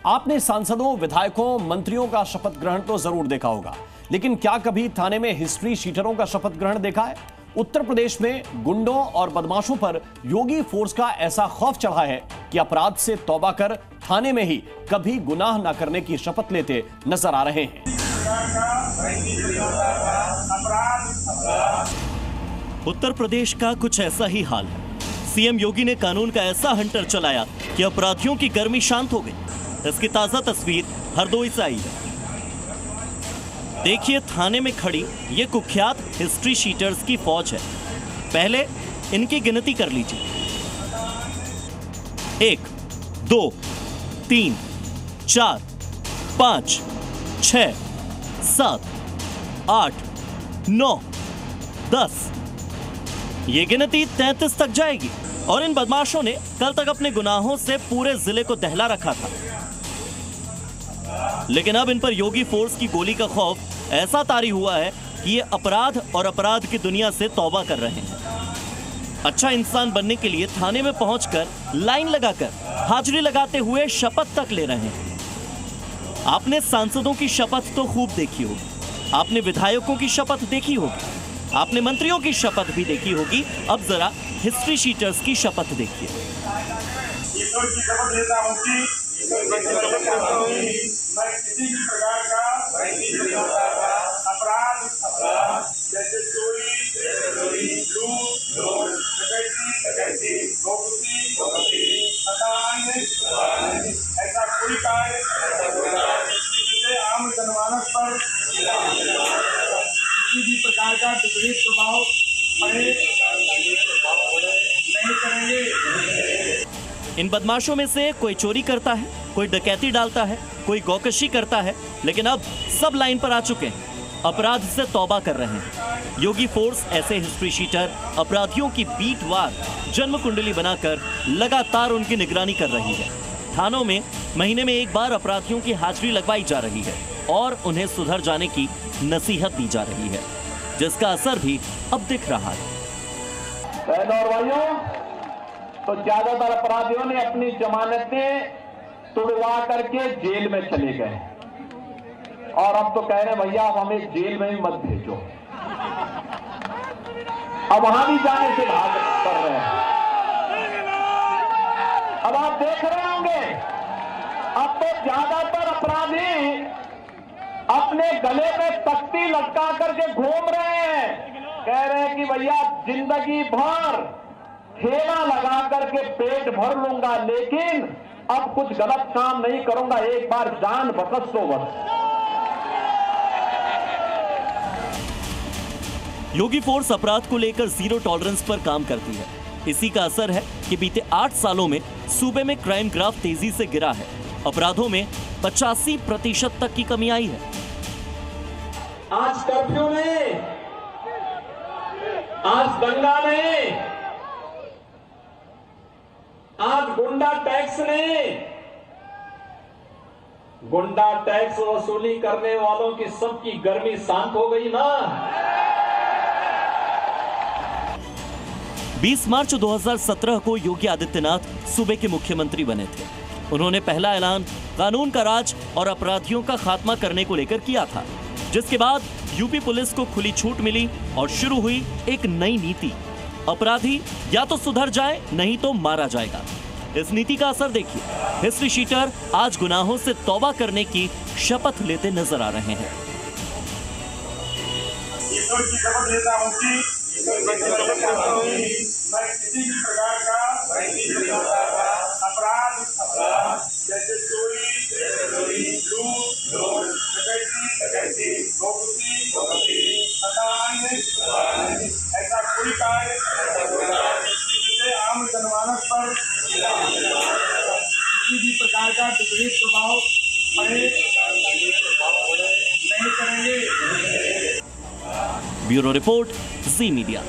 आपने सांसदों, विधायकों, मंत्रियों का शपथ ग्रहण तो जरूर देखा होगा, लेकिन क्या कभी थाने में हिस्ट्री शीटरों का शपथ ग्रहण देखा है? उत्तर प्रदेश में गुंडों और बदमाशों पर योगी फोर्स का ऐसा खौफ चढ़ा है कि अपराध से तौबा कर थाने में ही कभी गुनाह न करने की शपथ लेते नजर आ रहे हैं। उत्तर प्रदेश का कुछ ऐसा ही हाल है। सीएम योगी ने कानून का ऐसा हंटर चलाया कि अपराधियों की गर्मी शांत हो गई। इसकी ताजा तस्वीर हरदोई से आई है। देखिए, थाने में खड़ी ये कुख्यात हिस्ट्री शीटर्स की फौज है। पहले इनकी गिनती कर लीजिए। 1, 2, 3, 4, 5, 6, 7, 8, 9, 10। ये गिनती 33 तक जाएगी। और इन बदमाशों ने कल तक अपने गुनाहों से पूरे जिले को दहला रखा था, लेकिन अब इन पर योगी फोर्स की गोली का खौफ ऐसा तारी हुआ है कि ये अपराध और अपराध की दुनिया से तौबा कर रहे हैं। अच्छा इंसान बनने के लिए थाने में पहुंचकर लाइन लगाकर हाजिरी लगाते हुए शपथ तक ले रहे हैं। आपने सांसदों की शपथ तो खूब देखी होगी, आपने विधायकों की शपथ देखी होगी, आपने मंत्रियों की शपथ भी देखी होगी। अब जरा हिस्ट्री शीटर्स की शपथ देखिए। ईश्वर की शपथ लेता हूं कि मैं किसी भी प्रकार का अपराध जैसे चोरी, लूट, डकैती, गोपती तथा अन्य ऐसा कोई कार्य जिससे आम जनमानस पर किसी भी प्रकार का विपरीत प्रभाव पड़े नहीं करेंगे। इन बदमाशों में से कोई चोरी करता है, कोई डकैती डालता है, कोई गौकशी करता है, लेकिन अब सब लाइन पर आ चुके हैं, अपराध से तौबा कर रहे हैं। योगी फोर्स ऐसे हिस्ट्री शीटर अपराधियों की बीटवार जन्म कुंडली बनाकर लगातार उनकी निगरानी कर रही है। थानों में महीने में एक बार अपराधियों की हाजिरी लगवाई जा रही है और उन्हें सुधर जाने की नसीहत दी जा रही है, जिसका असर भी अब दिख रहा है। बहनों और भाइयों, तो ज्यादातर अपराधियों ने अपनी जमानतें तुड़वा करके जेल में चले गए और अब तो कह रहे हैं भैया आप हमें जेल में भी मत भेजो। अब वहां भी जाने से भाग कर रहे हैं। अब आप देख रहे होंगे, अब तो ज्यादातर अपराधी अपने गले में तख्ती लटका करके घूम रहे हैं, कह रहे हैं कि भैया जिंदगी भर ठेला लगा करके पेट भर लूंगा, लेकिन अब कुछ गलत काम नहीं करूंगा, एक बार जान बकस तो बस। योगी फोर्स अपराध को लेकर जीरो टॉलरेंस पर काम करती है। इसी का असर है कि बीते 8 सालों में सूबे में क्राइम ग्राफ तेजी से गिरा है। अपराधों में 85% तक की कमी आई है। आज कर्फ्यू में, आज दंगा में, आज गुंडा टैक्स ने, गुंडा टैक्स वसूली करने वालों की सबकी गर्मी शांत हो गई ना। 20 मार्च 2017 को योगी आदित्यनाथ सूबे के मुख्यमंत्री बने थे। उन्होंने पहला ऐलान कानून का राज और अपराधियों का खात्मा करने को लेकर किया था, जिसके बाद यूपी पुलिस को खुली छूट मिली और शुरू हुई एक नई नीति। अपराधी या तो सुधर जाए, नहीं तो मारा जाएगा। इस नीति का असर देखिए। हिस्ट्री शीटर आज गुनाहों से तौबा करने की शपथ लेते नजर आ रहे हैं। ईश्वर की शपथ लेता हूं कि मैं किसी भी प्रकार का अपराध जैसे चोरी, लूट, डकैती, गोपती तथा अन्य ऐसा कोई कार्य जिससे आम जनमानस पर किसी भी प्रकार का विपरीत प्रभाव पड़े नहीं करेंगे। ब्यूरो रिपोर्ट, जी मीडिया।